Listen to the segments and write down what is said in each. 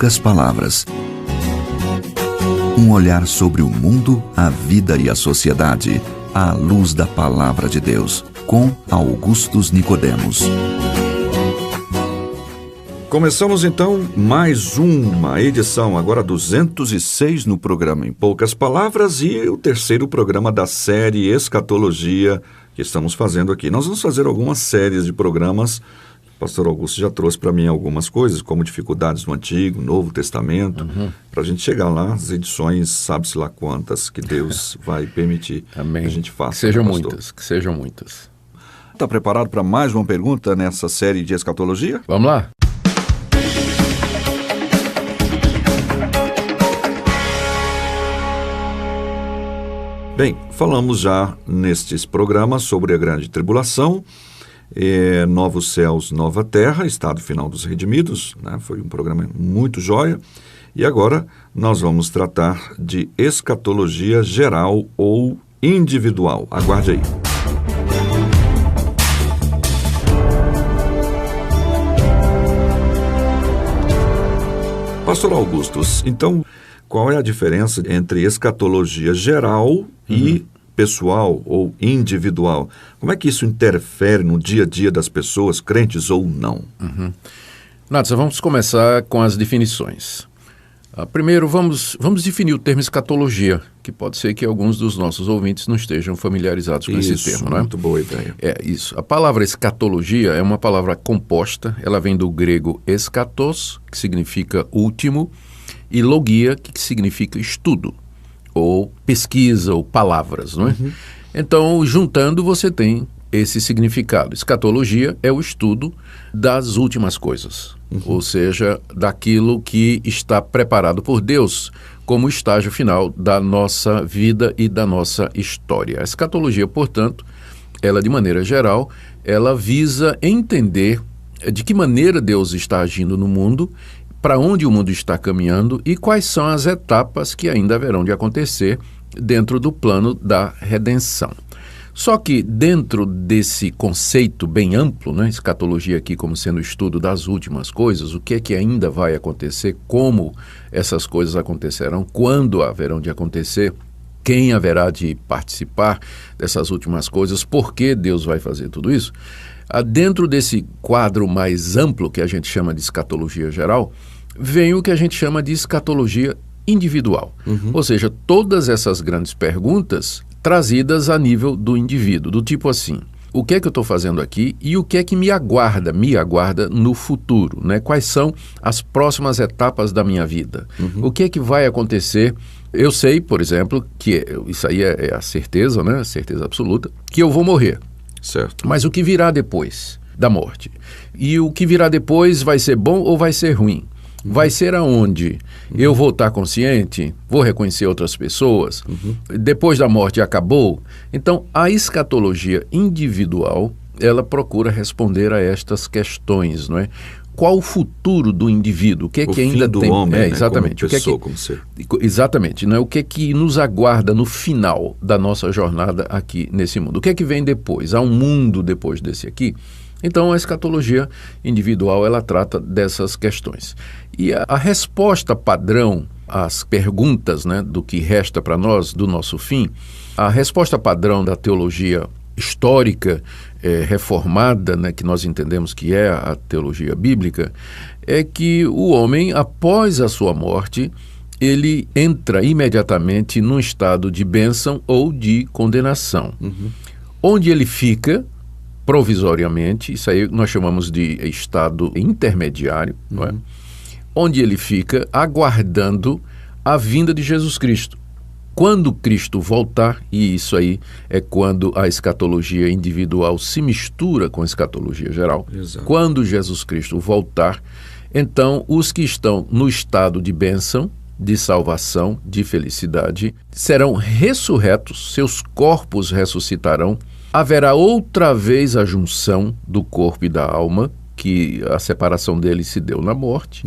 poucas palavras. Um olhar sobre o mundo, a vida e a sociedade, à luz da Palavra de Deus, com Augustus Nicodemos. Começamos então mais uma edição, agora 206 no programa Em Poucas Palavras, e o terceiro programa da série Escatologia que estamos fazendo aqui. Nós vamos fazer algumas séries de programas. O pastor Augusto já trouxe para mim algumas coisas, como dificuldades no Antigo, Novo Testamento, para a gente chegar lá, as edições, sabe-se lá quantas, que Deus vai permitir. Amém. Que a gente faça. Que sejam muitas, que sejam muitas. Está preparado para mais uma pergunta nessa série de escatologia? Vamos lá? Bem, falamos já nestes programas sobre a grande tribulação, novos céus, nova terra, estado final dos redimidos, né? Foi um programa muito joia. E agora nós vamos tratar de escatologia geral ou individual. Aguarde aí. Pastor Augustus, então, qual é a diferença entre escatologia geral e pessoal ou individual? Como é que isso interfere no dia a dia das pessoas, crentes ou não? Natsa, vamos começar com as definições. Primeiro, vamos definir o termo escatologia, que pode ser que alguns dos nossos ouvintes não estejam familiarizados com esse termo, não é? Muito boa ideia. É isso. A palavra escatologia é uma palavra composta, ela vem do grego eschatos, que significa último, e logia, que significa estudo, ou pesquisa, ou palavras, não é? Então, juntando, você tem esse significado. Escatologia é o estudo das últimas coisas, ou seja, daquilo que está preparado por Deus como estágio final da nossa vida e da nossa história. A escatologia, portanto, ela de maneira geral, ela visa entender de que maneira Deus está agindo no mundo, para onde o mundo está caminhando e quais são as etapas que ainda haverão de acontecer dentro do plano da redenção. Só que dentro desse conceito bem amplo, né, escatologia aqui como sendo o estudo das últimas coisas, o que é que ainda vai acontecer, como essas coisas acontecerão, quando haverão de acontecer, quem haverá de participar dessas últimas coisas, por que Deus vai fazer tudo isso? Dentro desse quadro mais amplo que a gente chama de escatologia geral, vem o que a gente chama de escatologia individual. Ou seja, todas essas grandes perguntas trazidas a nível do indivíduo, do tipo assim, o que é que eu estou fazendo aqui e o que é que me aguarda no futuro, né? Quais são as próximas etapas da minha vida? O que é que vai acontecer? Eu sei, por exemplo, que isso aí é a certeza, né? A certeza absoluta, que eu vou morrer. Certo. Mas o que virá depois da morte? E o que virá depois vai ser bom ou vai ser ruim? Vai ser aonde? Eu vou estar consciente? Vou reconhecer outras pessoas? Depois da morte acabou? Então, a escatologia individual, ela procura responder a estas questões, não é? Qual o futuro do indivíduo? O que é que ainda tem? Homem, né? Exatamente. Como pessoa, como ser. Exatamente, não é? O que é que nos aguarda no final da nossa jornada aqui nesse mundo? O que é que vem depois? Há um mundo depois desse aqui? Então, a escatologia individual, ela trata dessas questões. E a resposta padrão às perguntas, né, do que resta para nós, do nosso fim, a resposta padrão da teologia histórica, reformada, né, que nós entendemos que é a teologia bíblica, é que o homem, após a sua morte, ele entra imediatamente num estado de bênção ou de condenação. Onde ele fica provisoriamente, isso aí nós chamamos de estado intermediário, não é? Onde ele fica aguardando a vinda de Jesus Cristo. Quando Cristo voltar, e isso aí é quando a escatologia individual se mistura com a escatologia geral, Exato. Quando Jesus Cristo voltar, então os que estão no estado de bênção, de salvação, de felicidade, serão ressurretos, seus corpos ressuscitarão, haverá outra vez a junção do corpo e da alma, que a separação deles se deu na morte,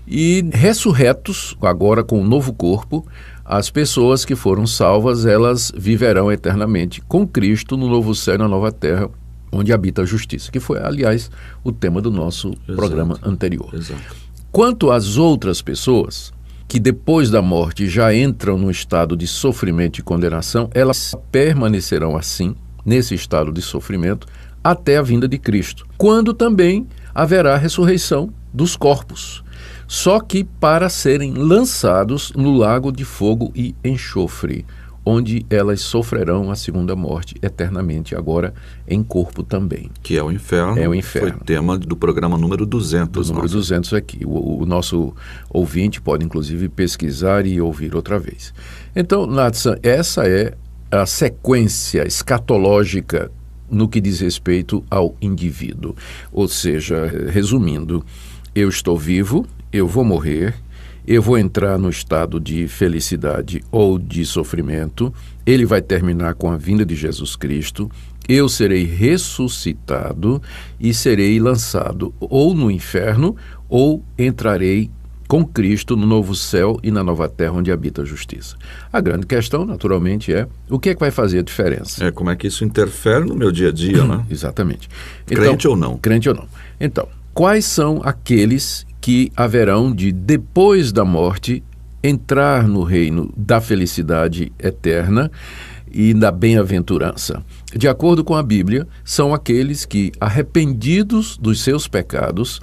e ressurretos, agora com um novo corpo, as pessoas que foram salvas, elas viverão eternamente com Cristo no novo céu e na nova terra, onde habita a justiça, que foi, aliás, o tema do nosso programa anterior. Exato. Quanto às outras pessoas, que depois da morte já entram no estado de sofrimento e condenação, elas permanecerão assim, nesse estado de sofrimento, até a vinda de Cristo, quando também haverá ressurreição dos corpos, só que para serem lançados no lago de fogo e enxofre, onde elas sofrerão a segunda morte eternamente, agora em corpo também. Que é o inferno. É o inferno. Foi tema do programa número 200. Número 200 aqui. O nosso ouvinte pode, inclusive, pesquisar e ouvir outra vez. Então, Natsan, essa é a sequência escatológica no que diz respeito ao indivíduo. Ou seja, resumindo, eu estou vivo, eu vou morrer, eu vou entrar no estado de felicidade ou de sofrimento, ele vai terminar com a vinda de Jesus Cristo, eu serei ressuscitado e serei lançado ou no inferno ou entrarei com Cristo no novo céu e na nova terra onde habita a justiça. A grande questão, naturalmente, é o que é que vai fazer a diferença? Como é que isso interfere no meu dia a dia, né? Exatamente. Crente ou não? Crente ou não. Então, quais são aqueles que haverão de, depois da morte, entrar no reino da felicidade eterna e da bem-aventurança? De acordo com a Bíblia, são aqueles que, arrependidos dos seus pecados,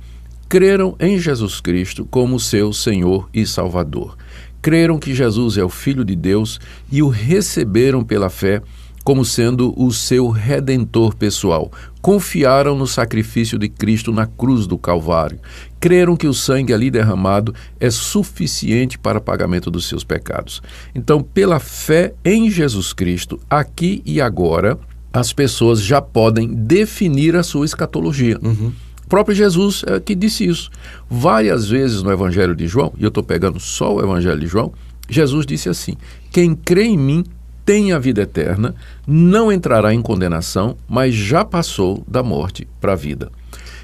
creram em Jesus Cristo como seu Senhor e Salvador. Creram que Jesus é o Filho de Deus e o receberam pela fé como sendo o seu redentor pessoal. Confiaram no sacrifício de Cristo na cruz do Calvário. Creram que o sangue ali derramado é suficiente para o pagamento dos seus pecados. Então, pela fé em Jesus Cristo, aqui e agora, as pessoas já podem definir a sua escatologia. O próprio Jesus é que disse isso. Várias vezes no Evangelho de João, e eu estou pegando só o Evangelho de João, Jesus disse assim: quem crê em mim tem a vida eterna, não entrará em condenação, mas já passou da morte para a vida.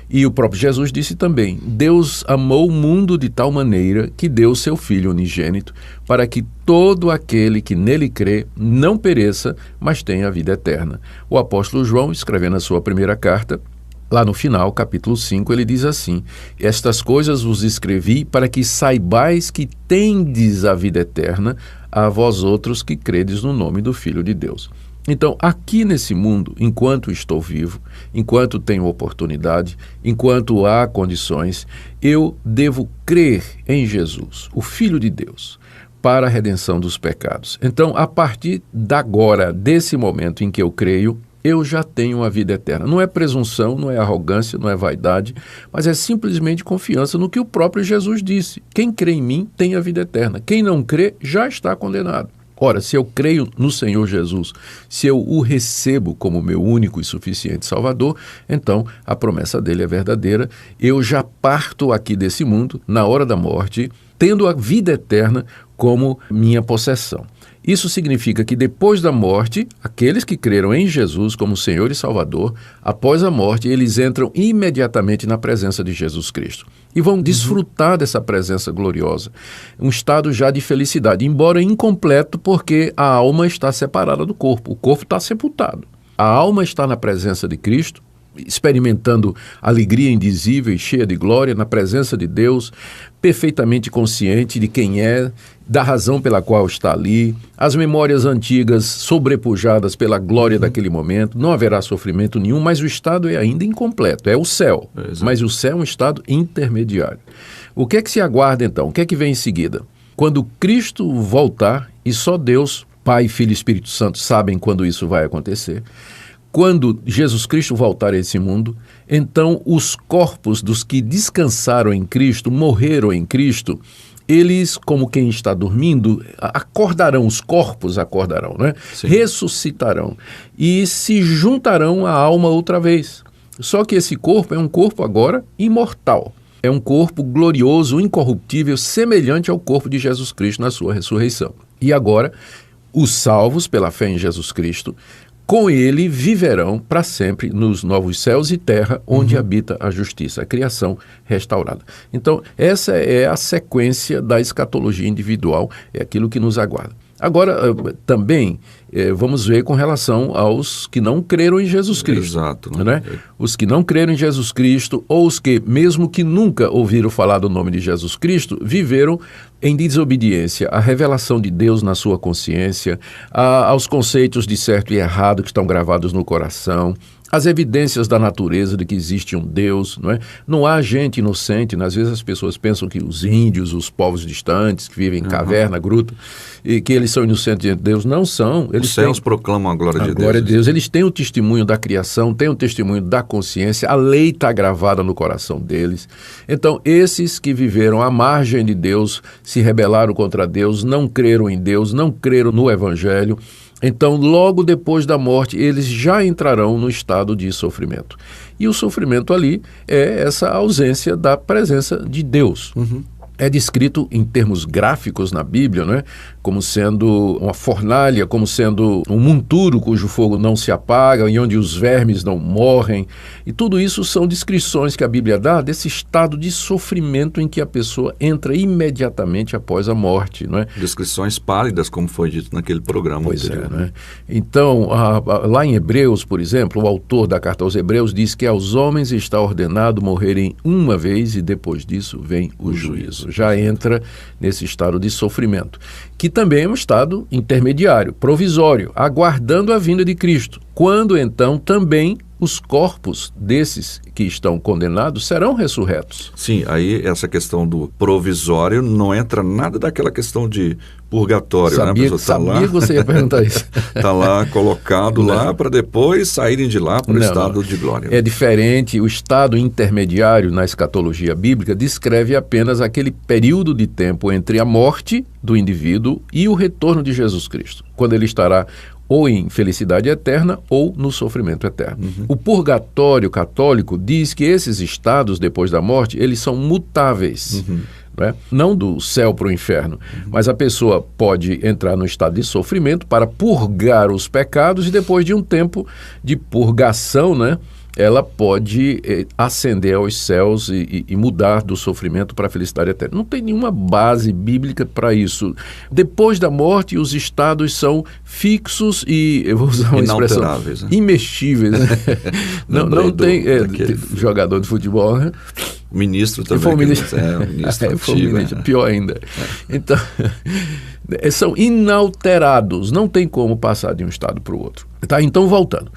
E o próprio Jesus disse também: Deus amou o mundo de tal maneira que deu o seu Filho unigênito, para que todo aquele que nele crê não pereça, mas tenha a vida eterna. O apóstolo João, escrevendo a sua primeira carta, lá no final, capítulo 5, ele diz assim: estas coisas vos escrevi para que saibais que tendes a vida eterna, a vós outros que credes no nome do Filho de Deus. Então, aqui nesse mundo, enquanto estou vivo, enquanto tenho oportunidade, enquanto há condições, eu devo crer em Jesus, o Filho de Deus, para a redenção dos pecados. Então, a partir de agora, desse momento em que eu creio, eu já tenho a vida eterna. Não é presunção, não é arrogância, não é vaidade, mas é simplesmente confiança no que o próprio Jesus disse. Quem crê em mim tem a vida eterna. Quem não crê já está condenado. Ora, se eu creio no Senhor Jesus, se eu o recebo como meu único e suficiente Salvador, então a promessa dele é verdadeira. Eu já parto aqui desse mundo, na hora da morte, tendo a vida eterna como minha possessão. Isso significa que depois da morte, aqueles que creram em Jesus como Senhor e Salvador, após a morte, eles entram imediatamente na presença de Jesus Cristo e vão desfrutar dessa presença gloriosa. Um estado já de felicidade, embora incompleto, porque a alma está separada do corpo. O corpo está sepultado. A alma está na presença de Cristo, experimentando alegria indizível e cheia de glória na presença de Deus, perfeitamente consciente de quem é, da razão pela qual está ali, as memórias antigas sobrepujadas pela glória daquele momento, não haverá sofrimento nenhum, mas o estado é ainda incompleto, é o céu, mas o céu é um estado intermediário. O que é que se aguarda então? O que é que vem em seguida? Quando Cristo voltar, e só Deus, Pai, Filho e Espírito Santo sabem quando isso vai acontecer, quando Jesus Cristo voltar a esse mundo, então os corpos dos que descansaram em Cristo, morreram em Cristo, eles, como quem está dormindo, acordarão, os corpos acordarão, né? Ressuscitarão e se juntarão à alma outra vez. Só que esse corpo é um corpo agora imortal. É um corpo glorioso, incorruptível, semelhante ao corpo de Jesus Cristo na sua ressurreição. E agora, os salvos pela fé em Jesus Cristo, com ele viverão para sempre nos novos céus e terra, onde habita a justiça, a criação restaurada. Então, essa é a sequência da escatologia individual, é aquilo que nos aguarda. Agora, também, vamos ver com relação aos que não creram em Jesus Cristo. Exato. Né? Os que não creram em Jesus Cristo, ou os que, mesmo que nunca ouviram falar do nome de Jesus Cristo, viveram em desobediência à revelação de Deus na sua consciência, aos conceitos de certo e errado que estão gravados no coração, as evidências da natureza de que existe um Deus, não é? Não há gente inocente, às vezes as pessoas pensam que os índios, os povos distantes, que vivem em caverna, gruta, e que eles são inocentes diante de Deus. Não são. Eles os céus proclamam a glória de Deus. A glória de Deus. Eles têm o testemunho da criação, têm o testemunho da consciência, a lei está gravada no coração deles. Então, esses que viveram à margem de Deus, se rebelaram contra Deus, não creram em Deus, não creram no Evangelho, então, logo depois da morte, eles já entrarão no estado de sofrimento. E o sofrimento ali é essa ausência da presença de Deus. É descrito em termos gráficos na Bíblia, né? Como sendo uma fornalha, como sendo um monturo cujo fogo não se apaga, e onde os vermes não morrem. E tudo isso são descrições que a Bíblia dá desse estado de sofrimento em que a pessoa entra imediatamente após a morte. Não é? Descrições pálidas, como foi dito naquele programa anterior. Né? Então, lá em Hebreus, por exemplo, o autor da carta aos Hebreus diz que aos homens está ordenado morrerem uma vez e depois disso vem o juízo. Já entra nesse estado de sofrimento, que também é um estado intermediário, provisório, aguardando a vinda de Cristo, quando então também os corpos desses que estão condenados serão ressurretos. Sim, aí essa questão do provisório não entra nada daquela questão de purgatório, sabia, né? Sabia que você ia perguntar isso. Está lá colocado lá para depois saírem de lá para o estado de glória. É diferente, o estado intermediário na escatologia bíblica descreve apenas aquele período de tempo entre a morte do indivíduo e o retorno de Jesus Cristo, quando ele estará ou em felicidade eterna ou no sofrimento eterno. O purgatório católico diz que esses estados depois da morte, eles são mutáveis. Não é? Não do céu para o inferno, mas a pessoa pode entrar no estado de sofrimento para purgar os pecados e depois de um tempo de purgação, né, ela pode ascender aos céus e mudar do sofrimento para a felicidade eterna. Não tem nenhuma base bíblica para isso. Depois da morte, os estados são fixos e, eu vou usar uma expressão, né? Imexíveis. Né? não tem jogador de futebol, né? O ministro também. Foi o ministro. Foi o ministro, pior ainda. Então, são inalterados, não tem como passar de um estado para o outro. Tá? Então, voltando.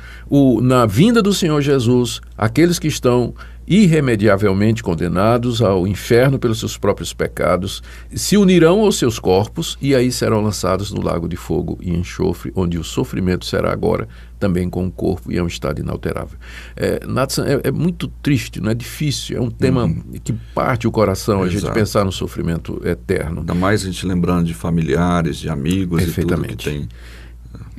Na vinda do Senhor Jesus, aqueles que estão irremediavelmente condenados ao inferno pelos seus próprios pecados, se unirão aos seus corpos e aí serão lançados no lago de fogo e enxofre, onde o sofrimento será agora também com o corpo e é um estado inalterável. Nathan, é muito triste, não é difícil, é um tema que parte o coração, a gente pensar no sofrimento eterno. Ainda mais a gente lembrando de familiares, de amigos e tudo que tem...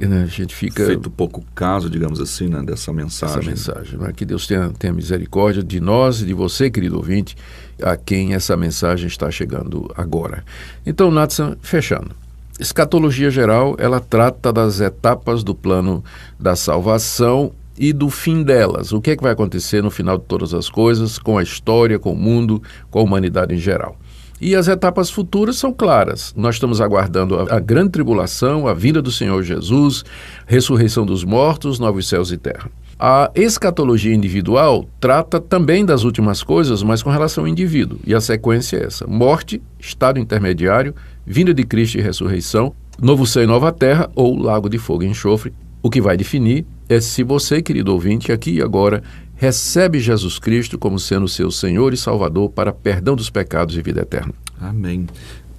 A gente fica feito pouco caso, digamos assim, né, dessa mensagem. Né? Que Deus tenha misericórdia de nós e de você, querido ouvinte, a quem essa mensagem está chegando agora. Então, Nathan, fechando. Escatologia geral, ela trata das etapas do plano da salvação e do fim delas. O que é que vai acontecer no final de todas as coisas, com a história, com o mundo, com a humanidade em geral. E as etapas futuras são claras. Nós estamos aguardando a grande tribulação, a vinda do Senhor Jesus, ressurreição dos mortos, novos céus e terra. A escatologia individual trata também das últimas coisas, mas com relação ao indivíduo. E a sequência é essa: morte, estado intermediário, vinda de Cristo e ressurreição, novo céu e nova terra ou lago de fogo e enxofre. O que vai definir é se você, querido ouvinte, aqui e agora, recebe Jesus Cristo como sendo seu Senhor e Salvador para perdão dos pecados e vida eterna. Amém.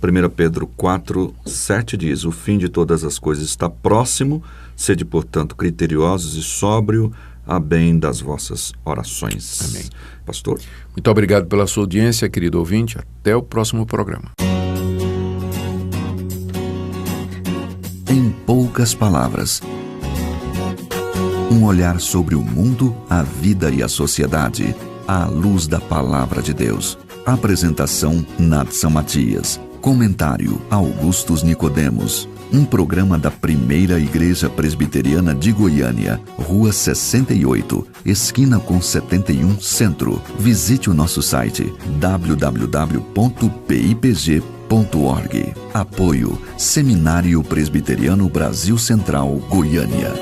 1 Pedro 4:7 diz: o fim de todas as coisas está próximo, sede, portanto, criteriosos e sóbrio, a bem das vossas orações. Amém. Pastor? Muito obrigado pela sua audiência, querido ouvinte. Até o próximo programa. Em poucas palavras, um olhar sobre o mundo, a vida e a sociedade, à luz da Palavra de Deus. Apresentação, Nathan Matias. Comentário, Augustus Nicodemos. Um programa da Primeira Igreja Presbiteriana de Goiânia, Rua 68, esquina com 71, Centro. Visite o nosso site www.pipg.org.br. Apoio Seminário Presbiteriano Brasil Central, Goiânia.